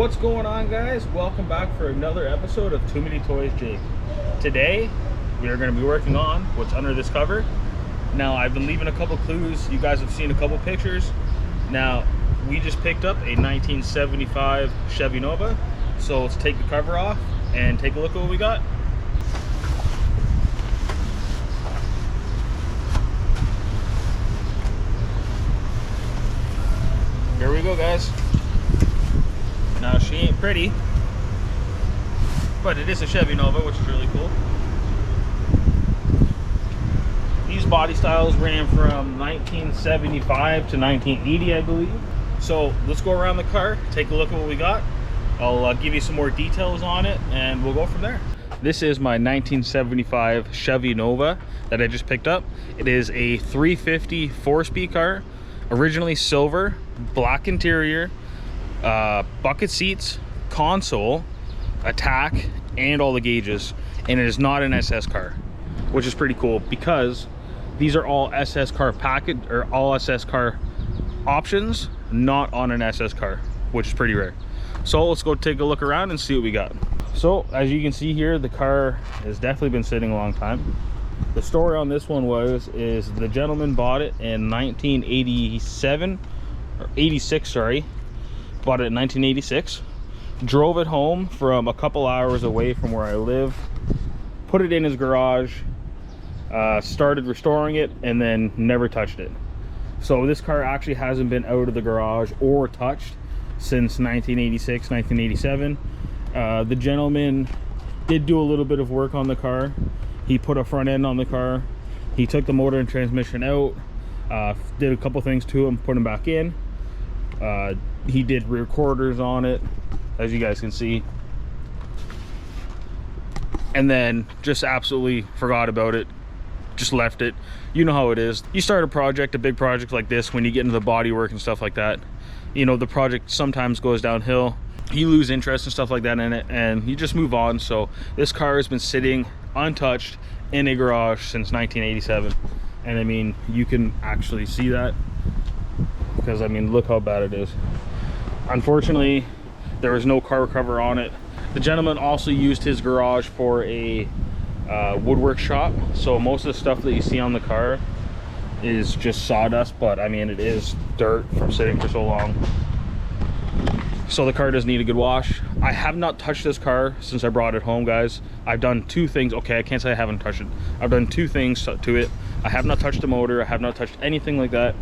What's going on, guys? Welcome back for another episode of Too Many Toys Jake. Today we are going to be working on what's under this cover. Now, I've been leaving a couple clues. You guys have seen a couple pictures. Now, we just picked up a 1975 Chevy Nova, so let's take the cover off and take a look at what we got. Here we go, guys. Now, she ain't pretty, but it is a Chevy Nova, which is really cool. These body styles ran from 1975 to 1980, I believe. So let's go around the car, take a look at what we got. I'll give you some more details on it, and we'll go from there. This is my 1975 Chevy Nova that I just picked up. It is a 350 4-speed car, originally silver, black interior, bucket seats, console, attack, and all the gauges. And it is not an SS car, which is pretty cool because these are all SS car package or all SS car options, not on an SS car, which is pretty rare. So let's go take a look around and see what we got. So as you can see here, the car has definitely been sitting a long time. The story on this one is the gentleman bought it in 1987 or 86, sorry. Bought it in 1986, drove it home from a couple hours away from where I live, put it in his garage, started restoring it, and then never touched it. So this car actually hasn't been out of the garage or touched since 1986, 1987. The gentleman did do a little bit of work on the car. He put a front end on the car. He took the motor and transmission out, did a couple things to them, put them back in. He did rear quarters on it, as you guys can see, and then just absolutely forgot about it, just left it. You know how it is. You start a big project like this, when you get into the body work and stuff like that, you know, the project sometimes goes downhill. You lose interest and stuff like that in it, and you just move on. So this car has been sitting untouched in a garage since 1987, and I mean, you can actually see that, because I mean, look how bad it is. Unfortunately, there was no car cover on it. The gentleman also used his garage for a woodwork shop, so most of the stuff that you see on the car is just sawdust, but I mean, it is dirt from sitting for so long. So the car does need a good wash. I have not touched this car since I brought it home, guys. I've done two things. Okay, I can't say I haven't touched it. I've done two things to it. I have not touched the motor. I have not touched anything like that.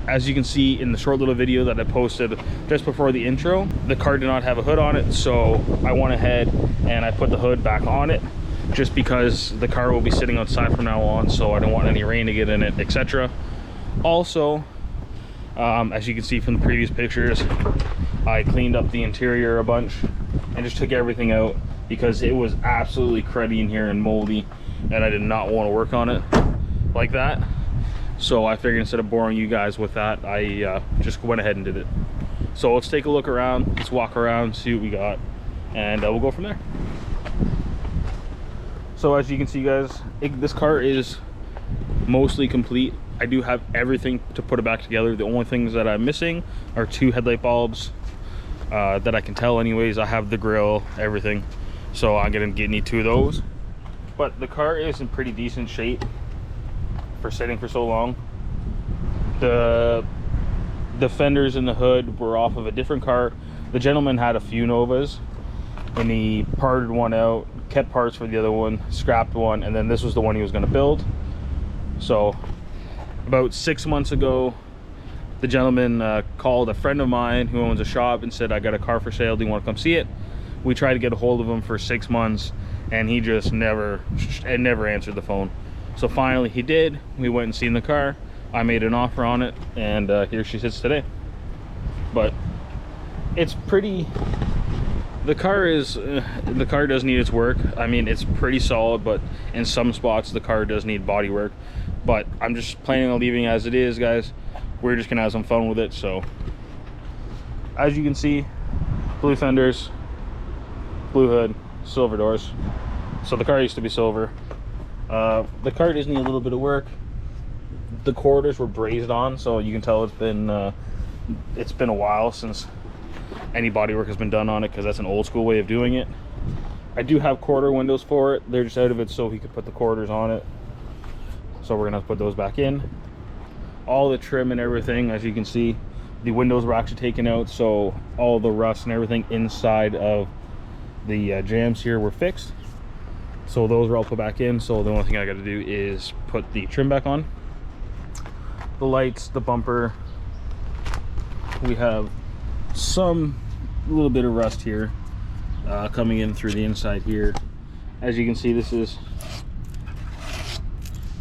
As you can see in the short little video that I posted just before the intro, the car did not have a hood on it, so I went ahead and I put the hood back on it, just because the car will be sitting outside from now on, so I don't want any rain to get in it, etc. Also, as you can see from the previous pictures, I cleaned up the interior a bunch and just took everything out because it was absolutely cruddy in here and moldy, and I did not want to work on it like that. So I figured instead of boring you guys with that, I just went ahead and did it. So let's take a look around, let's walk around, see what we got, and we'll go from there. So as you can see, guys, this car is mostly complete. I do have everything to put it back together. The only things that I'm missing are two headlight bulbs that I can tell anyways. I have the grill, everything, so I'm gonna need two of those. But the car is in pretty decent shape for sitting for so long. The fenders and the hood were off of a different car. The gentleman had a few Novas, and he parted one out, kept parts for the other one, scrapped one, and then this was the one he was going to build. So about 6 months ago, the gentleman called a friend of mine who owns a shop and said, I got a car for sale, do you want to come see it? We tried to get a hold of him for 6 months, and he just never answered the phone. So finally he did. We went and seen the car. I made an offer on it, and here she sits today. But it's pretty, the car does need its work. I mean, it's pretty solid, but in some spots the car does need body work. But I'm just planning on leaving it as it is, guys. We're just gonna have some fun with it. So as you can see, blue fenders, blue hood, silver doors. So the car used to be silver. The car does need a little bit of work. The quarters were brazed on, so you can tell it's been a while since any body work has been done on it, because that's an old school way of doing it. I do have quarter windows for it. They're just out of it so he could put the quarters on it. So we're gonna have to put those back in. All the trim and everything, as you can see, the windows were actually taken out, so all the rust and everything inside of the jams here were fixed. So those are all put back in. So the only thing I got to do is put the trim back on. The lights, the bumper, we have some little bit of rust here coming in through the inside here. As you can see, this is,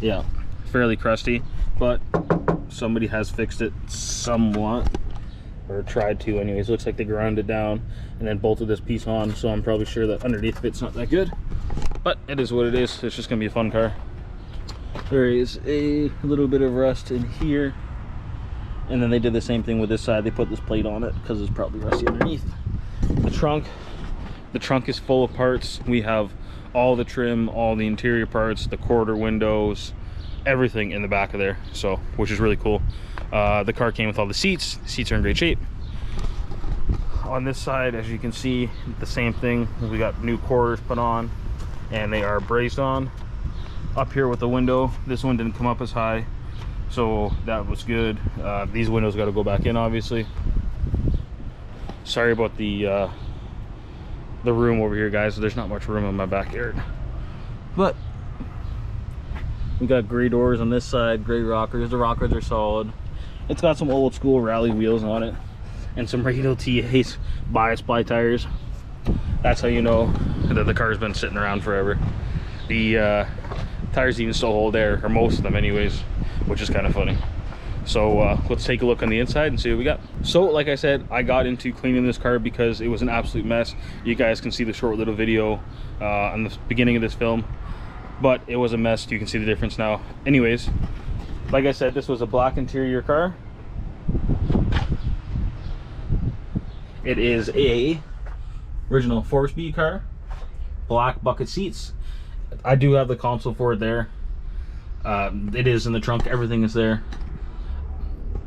yeah, fairly crusty, but somebody has fixed it somewhat, or tried to anyways. Looks like they ground it down and then bolted this piece on, so I'm probably sure that underneath of it's not that good, but it is what it is. It's just gonna be a fun car. There is a little bit of rust in here, and then they did the same thing with this side. They put this plate on it because it's probably rusty underneath. The trunk is full of parts. We have all the trim, all the interior parts, the quarter windows, everything in the back of there, so which is really cool. The car came with all the seats. The seats are in great shape. On this side, as you can see, the same thing. We got new quarters put on and they are braced on. Up here with the window, this one didn't come up as high, so that was good. These windows got to go back in, obviously. Sorry about the room over here, guys. There's not much room in my backyard, but we got gray doors on this side, gray rockers. The rockers are solid. It's got some old school rally wheels on it and some Radial TA's bias ply tires. That's how you know that the car's been sitting around forever. The tires even still hold air, or most of them anyways, which is kind of funny. So let's take a look on the inside and see what we got. So like I said, I got into cleaning this car because it was an absolute mess. You guys can see the short little video on the beginning of this film, but it was a mess. You can see the difference now. Anyways, like I said, this was a black interior car. It is a original 4-speed car, black bucket seats. I do have the console for it there. It is in the trunk. Everything is there.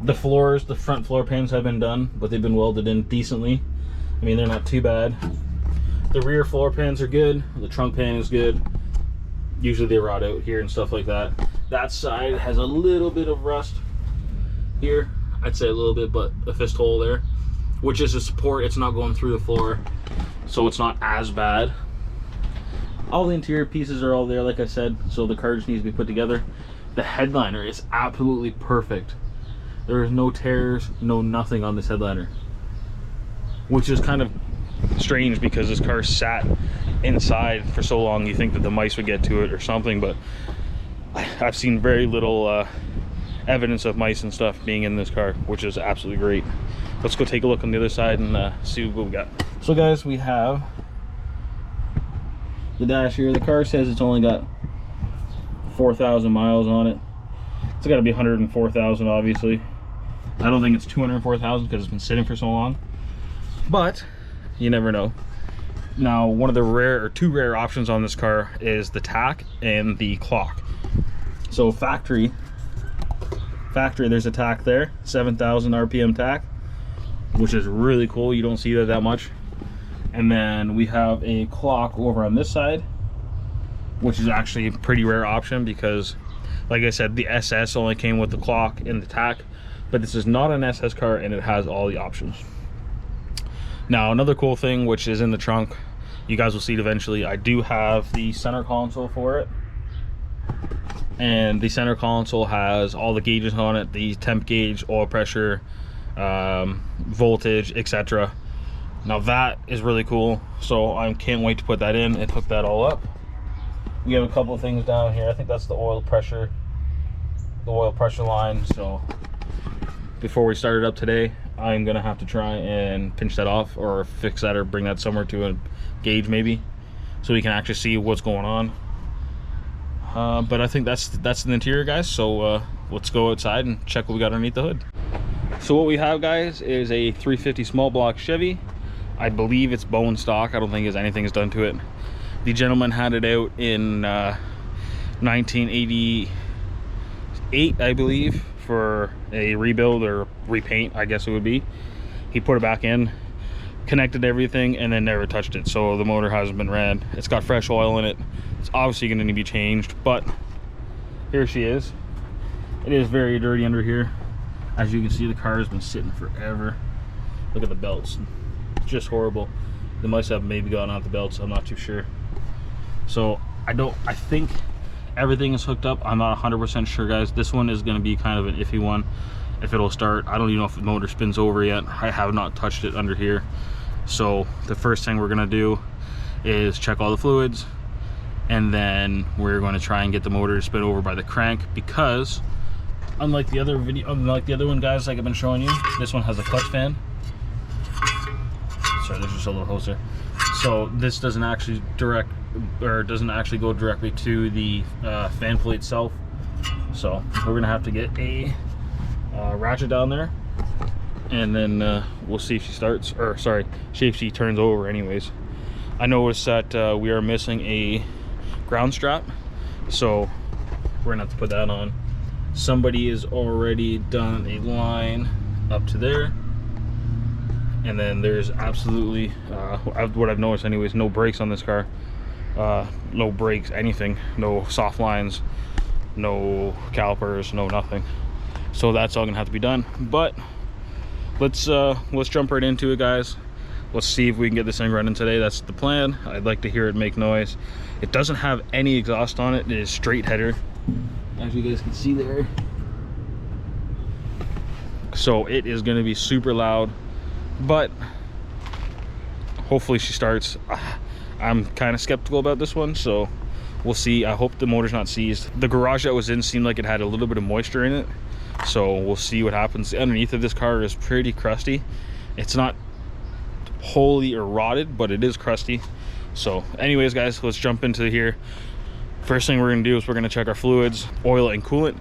The floors, the front floor pans have been done, but they've been welded in decently. I mean, they're not too bad. The rear floor pans are good. The trunk pan is good. Usually they rot out here and stuff like that. That side has a little bit of rust here. I'd say a little bit, but a fist hole there, which is a support. It's not going through the floor, so it's not as bad. All the interior pieces are all there, like I said, so the car just needs to be put together. The headliner is absolutely perfect. There is no tears, no nothing on this headliner, which is kind of strange because this car sat inside for so long. You think that the mice would get to it or something, but I've seen very little evidence of mice and stuff being in this car, which is absolutely great. Let's go take a look on the other side and see what we got. So guys, we have the dash here. The car says it's only got 4,000 miles on it. It's got to be 104,000, obviously. I don't think it's 204,000 because it's been sitting for so long, but you never know. Now, one of the two rare options on this car is the tach and the clock. So factory, there's a tach there, 7,000 RPM tach, which is really cool. You don't see that much. And then we have a clock over on this side, which is actually a pretty rare option because, like I said, the SS only came with the clock and the tach, but this is not an SS car and it has all the options. Now, another cool thing, which is in the trunk, you guys will see it eventually, I do have the center console for it. And the center console has all the gauges on it, the temp gauge, oil pressure, voltage, etc. Now that is really cool, so I can't wait to put that in and hook that all up. We have a couple of things down here. I think that's the oil pressure line. So before we start it up today, I'm gonna have to try and pinch that off or fix that or bring that somewhere to a gauge maybe, so we can actually see what's going on. But I think that's the interior, guys. So let's go outside and check what we got underneath the hood. So what we have, guys, is a 350 small block Chevy. I believe it's bone stock. I don't think anything is done to it. The gentleman had it out in 1988, I believe, for a rebuild or repaint, I guess it would be. He put it back in. connected everything, and then never touched it. So the motor hasn't been ran. It's got fresh oil in it. It's obviously going to need to be changed, but here she is. It is very dirty under here. As you can see, the car has been sitting forever. Look at the belts. It's just horrible. They must have maybe gotten out the belts. I'm not too sure. So I think everything is hooked up. I'm not 100% sure, guys. This one is going to be kind of an iffy one. If it'll start, I don't even know if the motor spins over yet. I have not touched it under here. So the first thing we're going to do is check all the fluids, and then we're going to try and get the motor to spin over by the crank, because unlike the other one, guys, like I've been showing you, this one has a clutch fan. Sorry, there's just a little hose there. So this doesn't actually go directly to the fan plate itself. So we're gonna have to get a ratchet down there, and then we'll see if she starts, or sorry, see if she turns over anyways. I noticed that we are missing a ground strap, so we're gonna have to put that on. Somebody has already done a line up to there, and then there's absolutely what I've noticed anyways, no brakes on this car. No brakes, anything, no soft lines, no calipers, no nothing. So that's all gonna have to be done. But let's jump right into it, guys. Let's see if we can get this thing running today. That's the plan. I'd like to hear it make noise. It doesn't have any exhaust on it. It is straight header, as you guys can see there. So it is going to be super loud, but hopefully she starts. I'm kind of skeptical about this one, so we'll see. I hope the motor's not seized. The garage that was in seemed like it had a little bit of moisture in it, so we'll see what happens. Underneath of this car is pretty crusty. It's not wholly or rotted, but it is crusty. So anyways, guys, let's jump into here. First thing we're gonna do is we're gonna check our fluids, oil and coolant.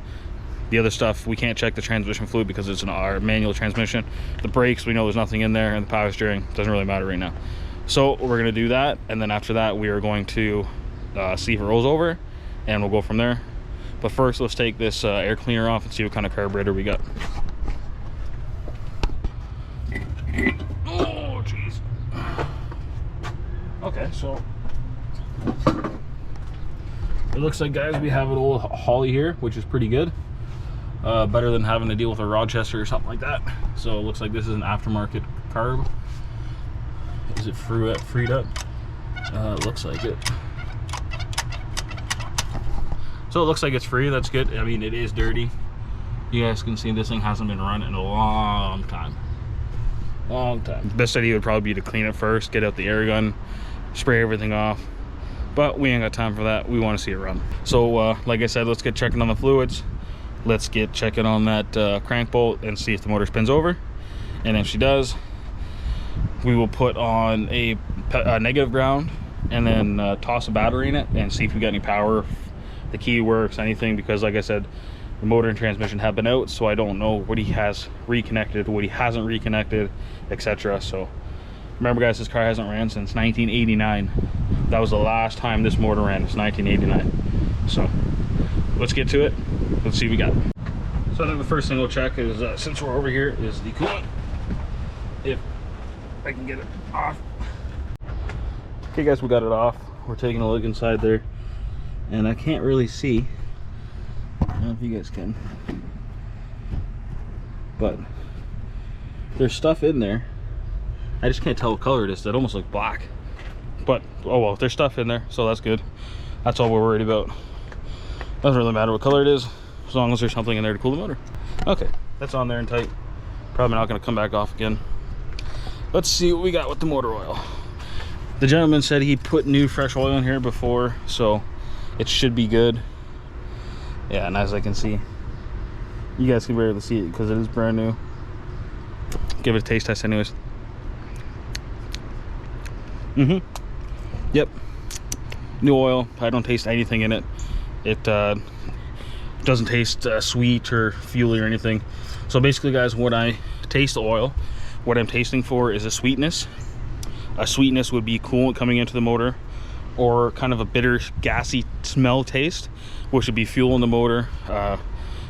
The other stuff, we can't check the transmission fluid because it's our manual transmission. The brakes, we know there's nothing in there, and the power steering doesn't really matter right now. So we're gonna do that, and then after that we are going to see if it rolls over, and we'll go from there. But first, let's take this air cleaner off and see what kind of carburetor we got. Oh jeez. Okay, so it looks like, guys, we have an old Holly here, which is pretty good. Better than having to deal with a Rochester or something like that. So it looks like this is an aftermarket carb. Is it freed up? It looks like it. So it looks like it's free. That's good. I mean, it is dirty. You guys can see this thing hasn't been run in a long time. The best idea would probably be to clean it first, get out the air gun, spray everything off, but we ain't got time for that. We want to see it run. So like I said, let's get checking on the fluids. Let's get checking on that crank bolt and see if the motor spins over, and if she does, we will put on a negative ground, and then toss a battery in it and see if we got any power, if the key works, anything, because like I said, the motor and transmission have been out, so I don't know what he has reconnected, what he hasn't reconnected, etc. So remember, guys, this car hasn't ran since 1989. That was the last time this motor ran. It's 1989. So let's get to it. Let's see what we got. So I think the first thing we'll check is, since we're over here, is the coolant. If I can get it off. Okay, guys, we got it off. We're taking a look inside there, and I can't really see. I don't know if you guys can, but there's stuff in there. I just can't tell what color it is. It almost looks black, but oh well, there's stuff in there, so that's good. That's all we're worried about. Doesn't really matter what color it is, as long as there's something in there to cool the motor. Okay, that's on there and tight. Probably not going to come back off again. Let's see what we got with the motor oil. The gentleman said he put new fresh oil in here before, so it should be good. Yeah, and as I can see, you guys can barely see it because it is brand new. Give it a taste test anyways. Yep, new oil. I don't taste anything in it. It doesn't taste sweet or fuely or anything. So basically, guys, when I taste the oil, what I'm tasting for is a sweetness. A sweetness would be coolant coming into the motor, or kind of a bitter, gassy smell taste, which would be fuel in the motor,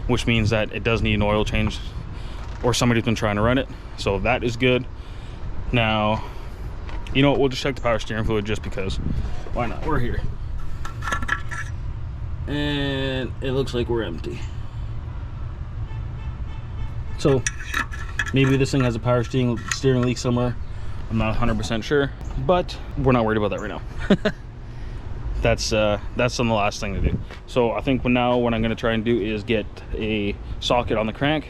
which means that it does need an oil change, or somebody's been trying to run it. So that is good. Now, You know what, we'll just check the power steering fluid just because. Why not? We're here. And it looks like we're empty. So maybe this thing has a power steering leak somewhere. I'm not 100% sure, but we're not worried about that right now. That's on the last thing to do. So I think now what I'm going to try and do is get a socket on the crank,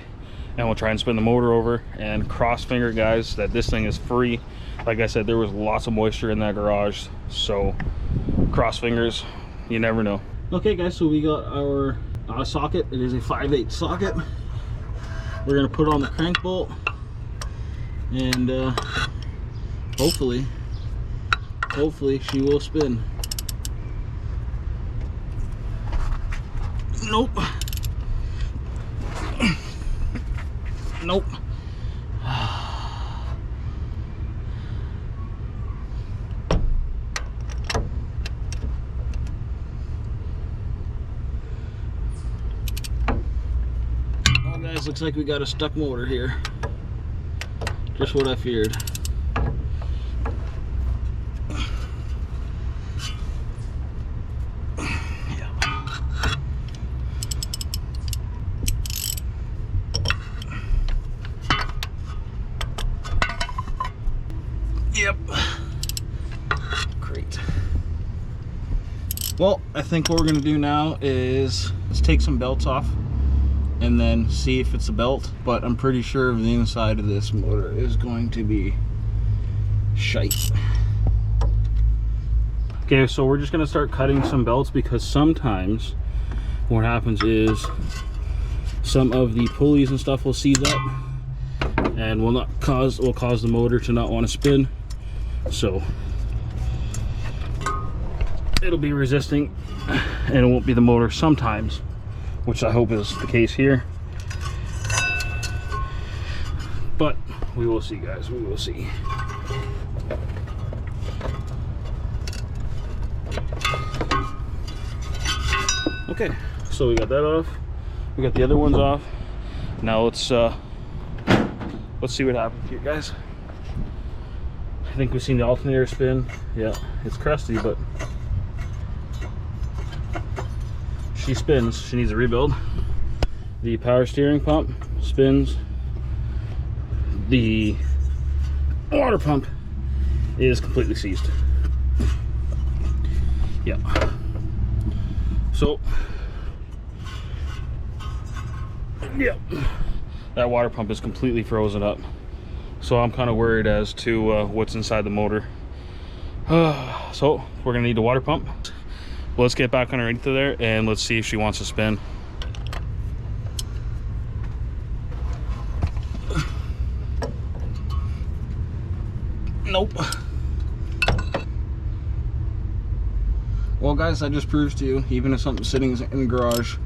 and we'll try and spin the motor over and cross finger, guys, that this thing is free. Like I said, there was lots of moisture in that garage, so cross fingers, you never know. Okay guys, so we got our socket. It is a 5/8 socket. We're gonna put it on the crank bolt, and hopefully she will spin. Nope. Nope. Guys, looks like we got a stuck motor here. Just what I feared. Yep. Great. Well, I think what we're gonna do now is let's take some belts off and then see if it's a belt, but I'm pretty sure the inside of this motor is going to be shite. Okay, so we're just gonna start cutting some belts, because sometimes what happens is some of the pulleys and stuff will seize up and will cause the motor to not want to spin. So it'll be resisting and it won't be the motor sometimes, which I hope is the case here. But we will see, guys, we will see. Okay, so we got that off. We got the other ones off. Now let's see what happens here, guys. I think we've seen the alternator spin. Yeah, it's crusty, but she spins. She needs a rebuild. The power steering pump spins. The water pump is completely seized. Yeah. So, yeah, that water pump is completely frozen up. So I'm kind of worried as to what's inside the motor. So we're gonna need the water pump. Let's get back underneath of there and let's see if she wants to spin. Nope. Well, guys, that just proves to you, even if something's sitting in the garage,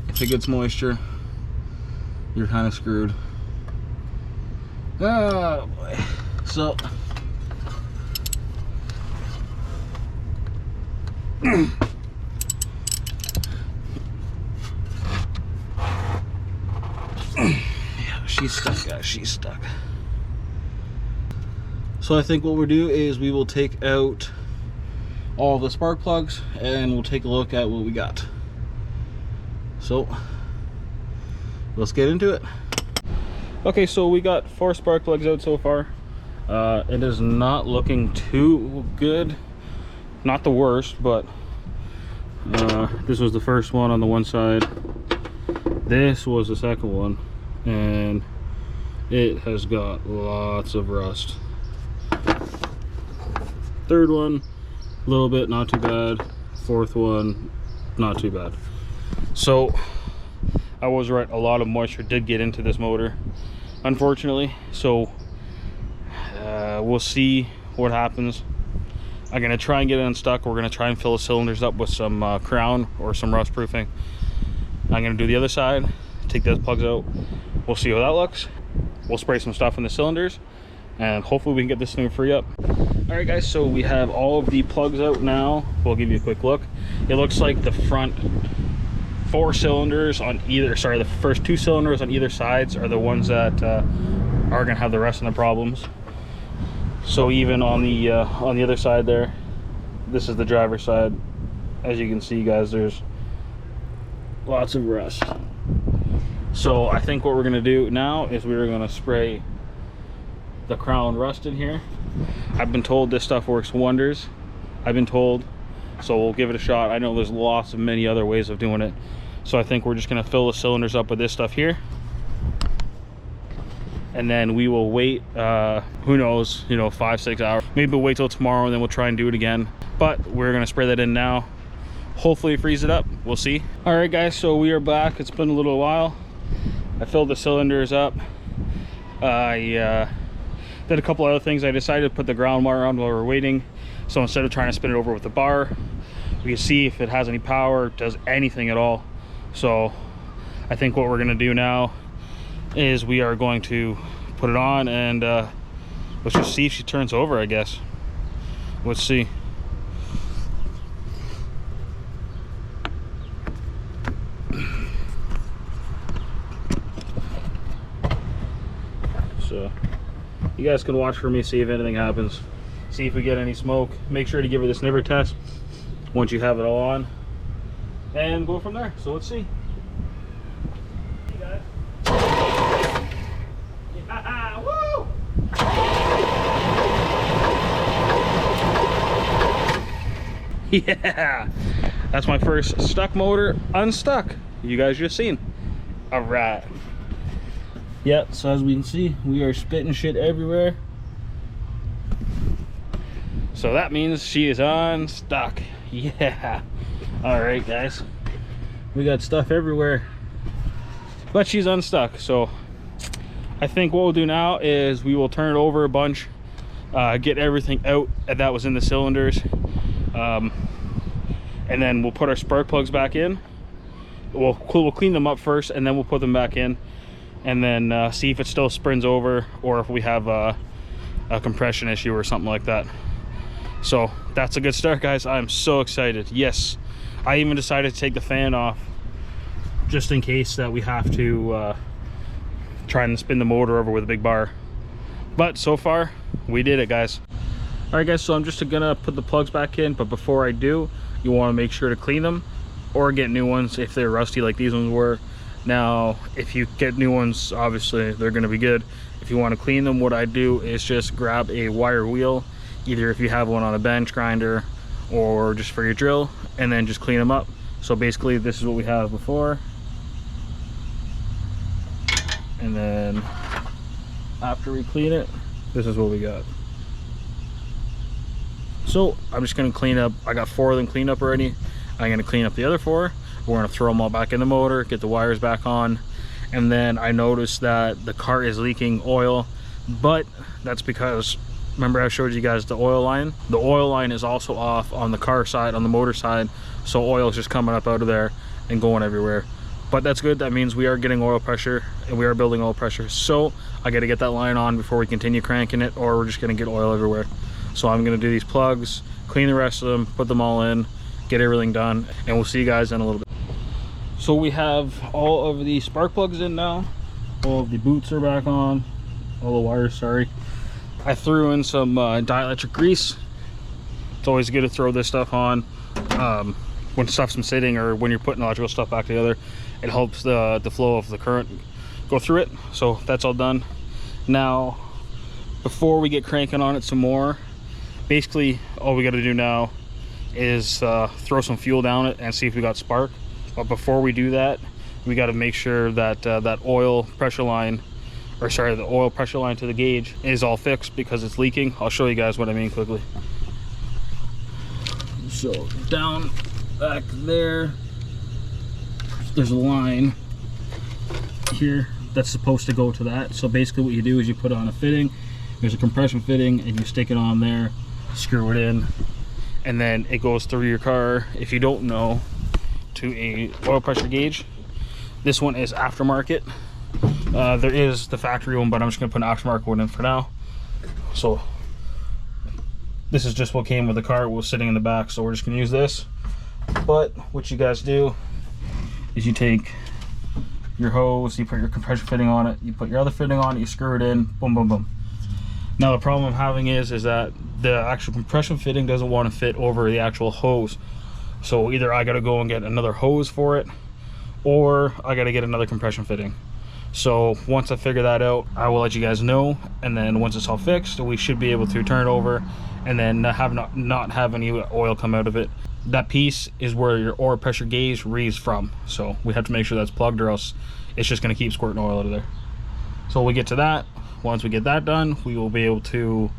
if it gets moisture, you're kind of screwed. Oh boy. So yeah, she's stuck, guys, she's stuck. So I think what we'll do is we will take out all the spark plugs and we'll take a look at what we got. So let's get into it. Okay, so we got 4 spark plugs out so far. It is not looking too good. Not the worst, but this was the first one on the one side. This was the second one, and it has got lots of rust. Third one, a little bit, not too bad. Fourth one, not too bad. So I was right, a lot of moisture did get into this motor, unfortunately. So we'll see what happens. I'm gonna try and get it unstuck. We're gonna try and fill the cylinders up with some crown or some rust proofing. I'm gonna do the other side, take those plugs out. We'll see how that looks. We'll spray some stuff in the cylinders and hopefully we can get this thing free up. All right, guys, so we have all of the plugs out now. We'll give you a quick look. It looks like the front 4 cylinders on either, sorry, the first 2 cylinders on either sides are the ones that are gonna have the rest of the problems. So even on the other side there, this is the driver's side. As you can see, guys, there's lots of rust. So I think what we're gonna do now is we're gonna spray the crown rust in here. I've been told this stuff works wonders. I've been told, so we'll give it a shot. I know there's lots of many other ways of doing it. So I think we're just gonna fill the cylinders up with this stuff here. And then we will wait, who knows, you know, 5-6 hours. Maybe we'll wait till tomorrow and then we'll try and do it again. But we're gonna spray that in now. Hopefully freeze it up, we'll see. All right guys, so we are back. It's been a little while. I filled the cylinders up. I did a couple other things. I decided to put the ground wire on while we were waiting. So instead of trying to spin it over with the bar, we can see if it has any power, does anything at all. So I think what we're gonna do now is we are going to put it on and let's just see if she turns over, I guess. Let's see. So you guys can watch for me, see if anything happens, see if we get any smoke. Make sure to give her the sniffer test once you have it all on and go from there. So let's see. Hey guys. Yeah, woo! Yeah, that's my first stuck motor unstuck. You guys just seen. All right. Yep, so as we can see, we are spitting shit everywhere. So that means she is unstuck. Yeah. All right, guys. We got stuff everywhere, but she's unstuck. So I think what we'll do now is we will turn it over a bunch, get everything out that was in the cylinders, and then we'll put our spark plugs back in. We'll clean them up first, and then we'll put them back in, and then see if it still spins over or if we have a compression issue or something like that. So that's a good start, guys. I'm so excited. Yes, I even decided to take the fan off just in case that we have to try and spin the motor over with a big bar. But so far we did it, guys. All right guys, so I'm just gonna put the plugs back in, but before I do, you want to make sure to clean them or get new ones if they're rusty like these ones were. Now if you get new ones, obviously they're going to be good. If you want to clean them, what I do is just grab a wire wheel, either if you have one on a bench grinder or just for your drill, and then just clean them up. So basically this is what we have before, and then after we clean it, this is what we got. So I'm just going to clean up. I got 4 of them cleaned up already. I'm going to clean up the other 4. We're going to throw them all back in the motor, get the wires back on, and then I noticed that the car is leaking oil, but that's because, remember I showed you guys the oil line? The oil line is also off on the car side, on the motor side, so oil is just coming up out of there and going everywhere. But that's good. That means we are getting oil pressure and we are building oil pressure. So I got to get that line on before we continue cranking it, or we're just going to get oil everywhere. So I'm going to do these plugs, clean the rest of them, put them all in, get everything done, and we'll see you guys in a little bit. So we have all of the spark plugs in now. All of the boots are back on. All the wires, sorry. I threw in some dielectric grease. It's always good to throw this stuff on when stuff's been sitting, or when you're putting electrical stuff back together. It helps the flow of the current go through it. So that's all done. Now, before we get cranking on it some more, basically all we got to do now is throw some fuel down it and see if we got spark. But before we do that, we got to make sure that that oil pressure line, or sorry, the oil pressure line to the gauge is all fixed because it's leaking. I'll show you guys what I mean quickly. So down back there, there's a line here that's supposed to go to that. So basically what you do is you put on a fitting. There's a compression fitting and you stick it on there, screw it in, and then it goes through your car, if you don't know, to a oil pressure gauge. This one is aftermarket. There is the factory one, but I'm just gonna put an aftermarket one in for now. So this is just what came with the car. It was sitting in the back, so we're just gonna use this. But what you guys do is you take your hose, you put your compression fitting on it, you put your other fitting on it, you screw it in, boom, boom, boom. Now the problem I'm having is that the actual compression fitting doesn't want to fit over the actual hose. So either I gotta go and get another hose for it, or I gotta get another compression fitting. So once I figure that out, I will let you guys know, and then once it's all fixed, we should be able to turn it over and then not have any oil come out of it. That piece is where your oil pressure gauge reads from, so we have to make sure that's plugged, or else it's just going to keep squirting oil out of there. So we'll get to that. Once we get that done, we will be able to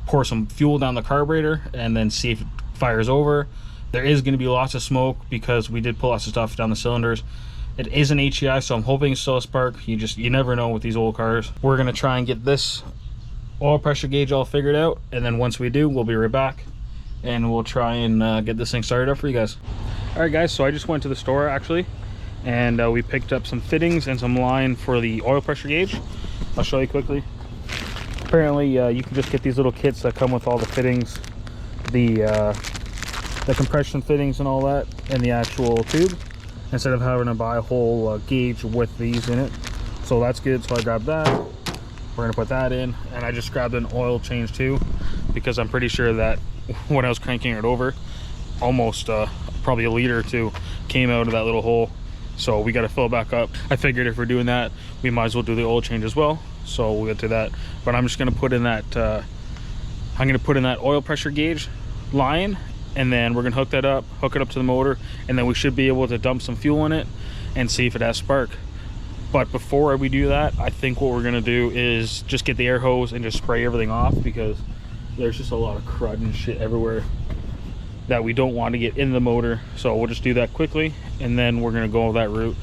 pour some fuel down the carburetor and then see if it fires over. There is going to be lots of smoke because we did pull lots of stuff down the cylinders. It is an HEI, so I'm hoping it's still a spark. You never know with these old cars. We're going to try and get this oil pressure gauge all figured out, and then once we do, we'll be right back and we'll try and get this thing started up for you guys. All right guys, so I just went to the store actually, and we picked up some fittings and some line for the oil pressure gauge. I'll show you quickly. Apparently you can just get these little kits that come with all the fittings, the compression fittings and all that, and the actual tube, instead of having to buy a whole gauge with these in it. So that's good, so I grabbed that. We're gonna put that in, and I just grabbed an oil change too, because I'm pretty sure that when I was cranking it over, almost probably a liter or two came out of that little hole. So we got to fill it back up. I figured if we're doing that, we might as well do the oil change as well, so we'll get to that. But I'm just going to put in that oil pressure gauge line, and then we're going to hook it up to the motor, and then we should be able to dump some fuel in it and see if it has spark. But before we do that, I think what we're going to do is just get the air hose and just spray everything off, because there's just a lot of crud and shit everywhere that we don't want to get in the motor. So we'll just do that quickly, and then we're going to go that route.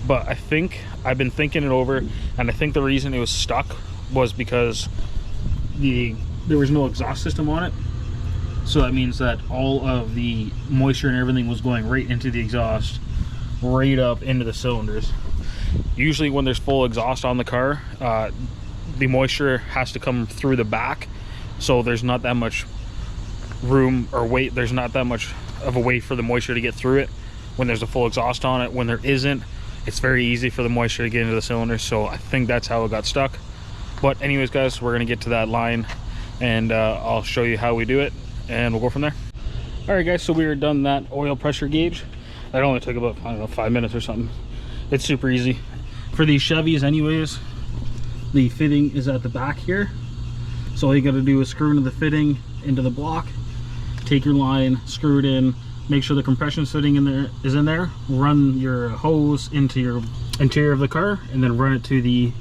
But I think I've been thinking it over, and I think the reason it was stuck was because there was no exhaust system on it. So that means that all of the moisture and everything was going right into the exhaust, right up into the cylinders. Usually when there's full exhaust on the car, the moisture has to come through the back, so there's not that much room or weight, there's not that much of a way for the moisture to get through it when there's a full exhaust on it. When there isn't, it's very easy for the moisture to get into the cylinder. So I think that's how it got stuck. But anyways guys, we're gonna get to that line, and I'll show you how we do it, and we'll go from there. All right guys, so we are done that oil pressure gauge. That only took about, I don't know, 5 minutes or something. It's super easy. For these Chevys anyways, the fitting is at the back here. So all you gotta do is screw into the fitting into the block, take your line, screw it in, make sure the compression fitting is in there, run your hose into your interior of the car, and then run it to the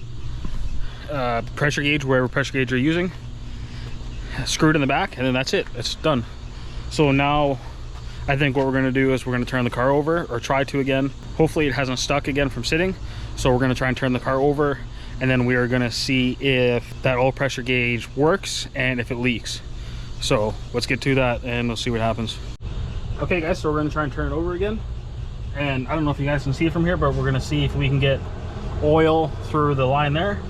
pressure gauge, wherever pressure gauge you're using. Screw it in the back, and then that's it. It's done. So now I think what we're going to do is we're going to turn the car over, or try to again. Hopefully it hasn't stuck again from sitting. So we're going to try and turn the car over, and then we are going to see if that oil pressure gauge works and if it leaks. So let's get to that and we'll see what happens. Okay guys, so we're going to try and turn it over again. And I don't know if you guys can see it from here, but we're going to see if we can get oil through the line there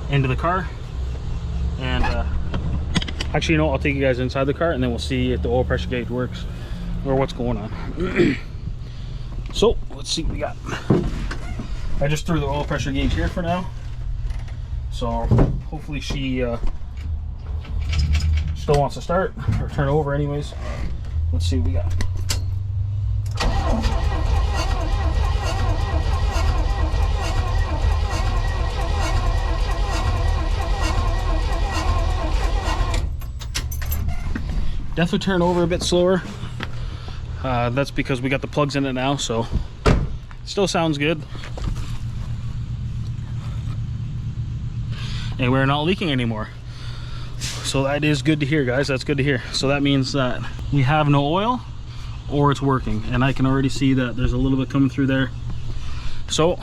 into the car. And actually, you know, I'll take you guys inside the car, and then we'll see if the oil pressure gauge works or what's going on. So let's see what we got. I just threw the oil pressure gauge here for now, so hopefully she still wants to start or turn over anyways. Let's see what we got. Definitely turn over a bit slower. That's because we got the plugs in it now, so still sounds good. And we're not leaking anymore. So that is good to hear, guys. That's good to hear. So that means that we have no oil, or it's working. And I can already see that there's a little bit coming through there. So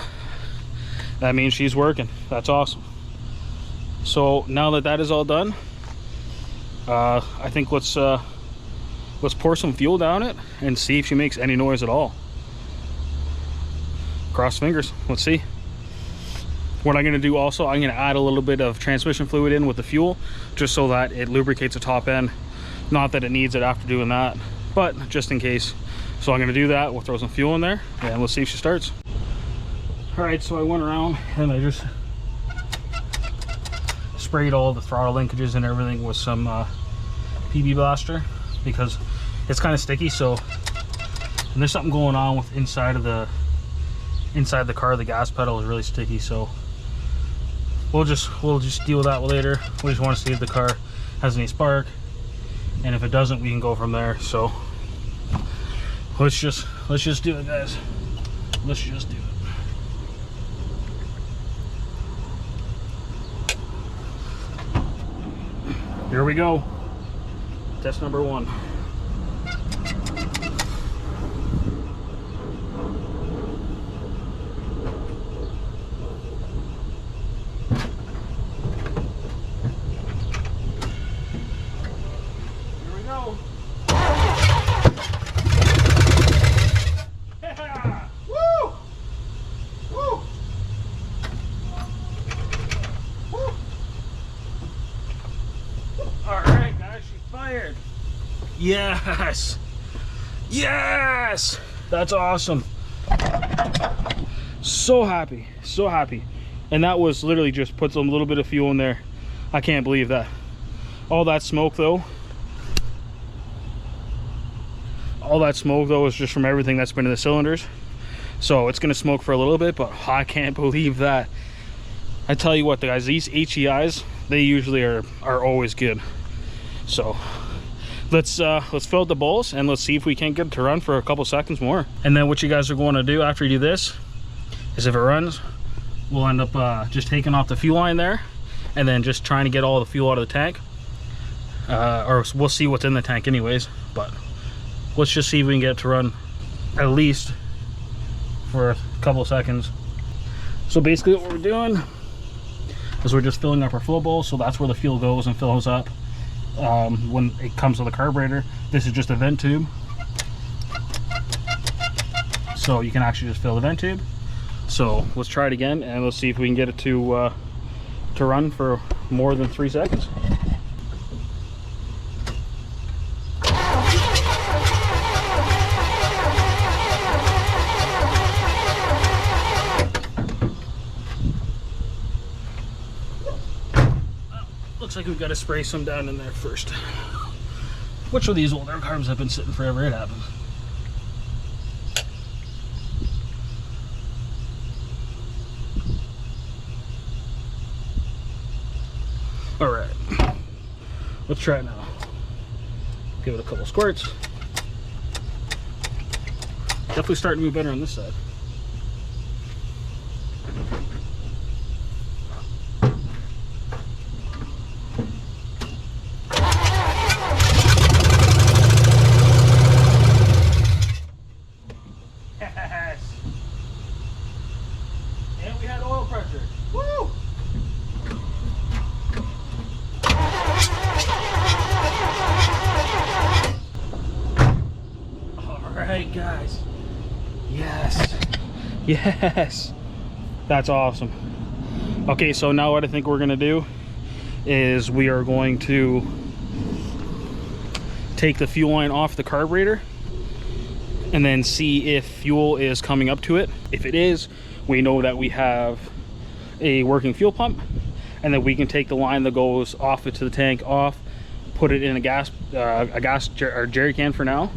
that means she's working. That's awesome. So now that that is all done, I think let's pour some fuel down it and see if she makes any noise at all. Cross fingers. Let's see. What I'm going to do also, I'm going to add a little bit of transmission fluid in with the fuel, just so that it lubricates the top end. Not that it needs it after doing that, but just in case. So I'm going to do that. We'll throw some fuel in there and we'll see if she starts. All right, so I went around and I just sprayed all the throttle linkages and everything with some PB Blaster because it's kind of sticky. So, and there's something going on with inside the car. The gas pedal is really sticky, so we'll just deal with that later. We just want to see if the car has any spark, and if it doesn't, we can go from there. So let's just do it, guys. Let's just do it. Here we go. Test number 1. Here we go. Yeah! Woo! Woo! Woo! All right, guys, she's fired. Yes, yes, that's awesome. So happy, so happy. And that was literally just put some little bit of fuel in there. I can't believe that. All that smoke though, is just from everything that's been in the cylinders. So it's gonna smoke for a little bit, but I can't believe that. I tell you what, guys, these HEIs, they usually are always good. So let's fill out the bowls and let's see if we can't get it to run for a couple seconds more. And then what you guys are going to do after you do this is, if it runs, we'll end up just taking off the fuel line there and then just trying to get all the fuel out of the tank, or we'll see what's in the tank anyways. But let's just see if we can get it to run at least for a couple seconds. So basically what we're doing is we're just filling up our flow bowl. So that's where the fuel goes and fills up. When it comes to the carburetor, this is just a vent tube, so you can actually just fill the vent tube. So let's try it again and let's see if we can get it to run for more than 3 seconds. Looks like we've got to spray some down in there first. Which of these older carbs have been sitting forever? It happens. All right, let's try it now. Give it a couple squirts. Definitely starting to move better on this side. Alright guys, yes, that's awesome. Okay, so now what I think we're gonna do is we are going to take the fuel line off the carburetor and then see if fuel is coming up to it. If it is, we know that we have a working fuel pump, and then we can take the line that goes off it to the tank off, put it in a jerry can for now,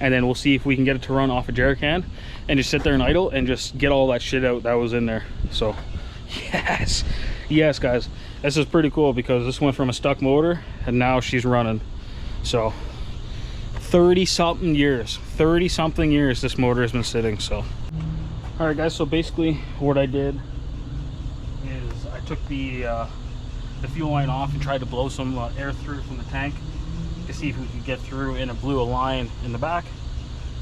and then we'll see if we can get it to run off a jerry can and just sit there and idle and just get all that shit out that was in there. So yes guys, this is pretty cool because this went from a stuck motor and now she's running. So 30 something years this motor has been sitting. So all right guys, so basically what I did is I took the fuel line off and tried to blow some air through from the tank to see if we could get through, and it blew a line in the back,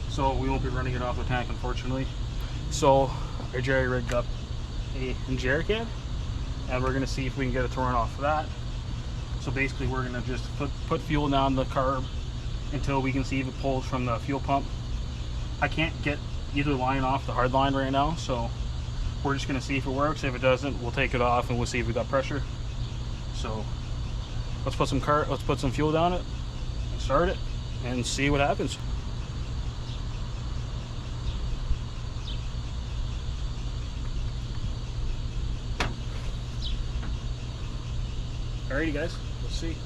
so we won't be running it off the tank, unfortunately. So I jerry rigged up a jerry can, and we're gonna see if we can get it to run off of that. So basically we're gonna just put fuel down the carb until we can see if it pulls from the fuel pump. I can't get either line off the hard line right now, so we're just gonna see if it works. If it doesn't, we'll take it off and we'll see if we got pressure. So let's put some fuel down it and start it and see what happens. Alrighty guys, let's see.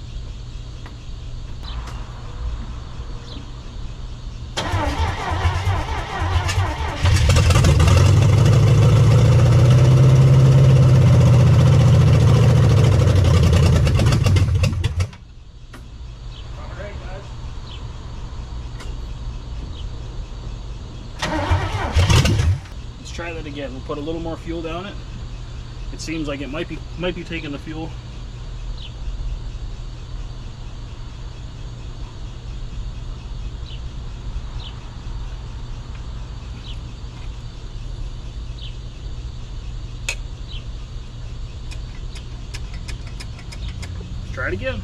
Try that again. We'll put a little more fuel down it. It seems like it might be taking the fuel. Let's try it again.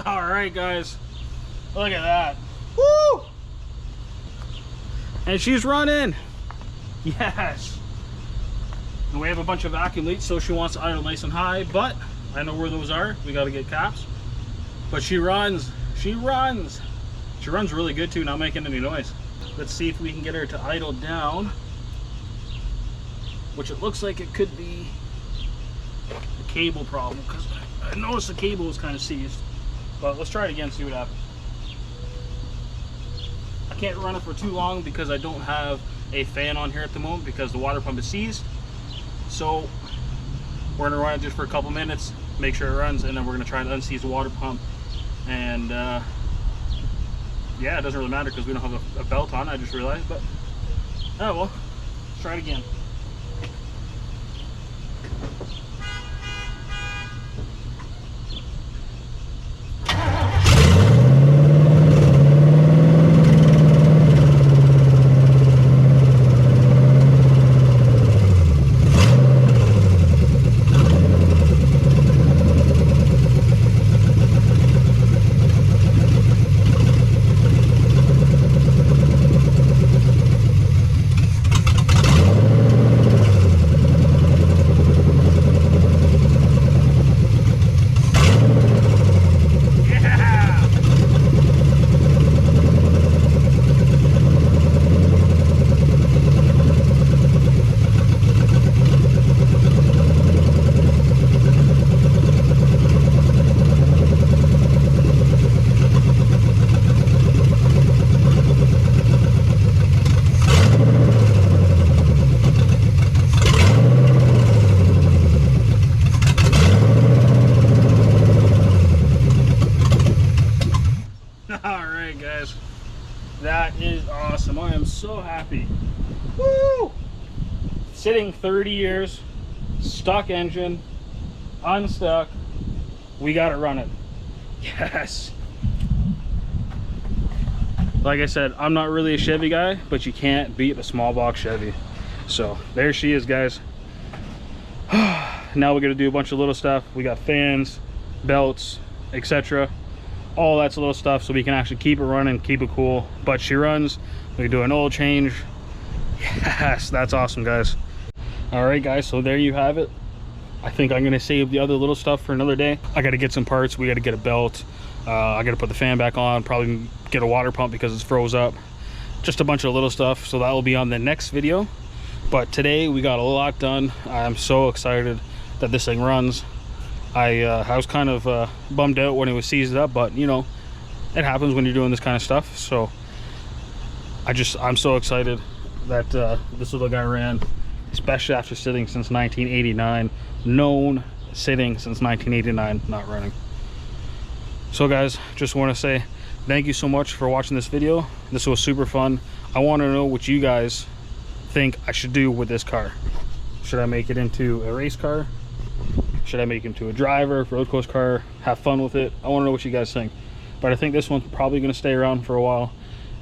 Alright guys, look at that. Woo! And she's running. Yes. And we have a bunch of vacuum leaks, so she wants to idle nice and high, but I know where those are. We got to get caps. But she runs. She runs. She runs really good too, not making any noise. Let's see if we can get her to idle down, which it looks like it could be a cable problem, because I noticed the cable was kind of seized. But let's try it again, see what happens. I can't run it for too long because I don't have a fan on here at the moment because the water pump is seized. So we're gonna run it just for a couple minutes, make sure it runs, and then we're gonna try to unseize the water pump. And yeah, it doesn't really matter because we don't have a belt on, I just realized, but oh well, let's try it again. Alright guys, that is awesome. I am so happy. Woo! Sitting 30 years, stock engine, unstuck, we got it running. Yes! Like I said, I'm not really a Chevy guy, but you can't beat a small box Chevy. So there she is guys. Now we're gonna do a bunch of little stuff. We got fans, belts, etc. All that's little stuff so we can actually keep it running, keep it cool. But she runs. We do an oil change. Yes, that's awesome guys. All right guys, so there you have it. I think I'm gonna save the other little stuff for another day. I gotta get some parts. We gotta get a belt. I gotta put the fan back on, probably get a water pump because it's froze up. Just a bunch of little stuff, so that will be on the next video. But today we got a lot done. I'm so excited that this thing runs. I was kind of bummed out when it was seized up, but you know, it happens when you're doing this kind of stuff. So I'm so excited that this little guy ran, especially after sitting since 1989. Known sitting since 1989, not running. So guys, just want to say thank you so much for watching this video. This was super fun. I want to know what you guys think I should do with this car. Should I make it into a race car? Should I make it into a driver, road course car, have fun with it? I want to know what you guys think. But I think this one's probably going to stay around for a while,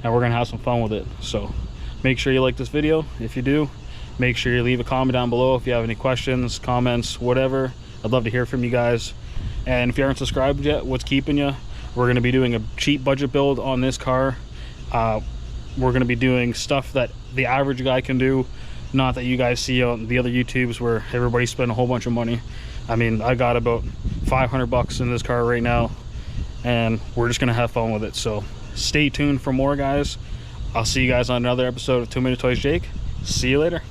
and we're going to have some fun with it. So make sure you like this video. If you do, make sure you leave a comment down below if you have any questions, comments, whatever. I'd love to hear from you guys. And if you aren't subscribed yet, what's keeping you? We're going to be doing a cheap budget build on this car. We're going to be doing stuff that the average guy can do, not that you guys see on the other YouTubes where everybody spend a whole bunch of money. I mean, I got about 500 bucks in this car right now, and we're just gonna have fun with it. So stay tuned for more, guys. I'll see you guys on another episode of 2 Minute Toys Jake. See you later.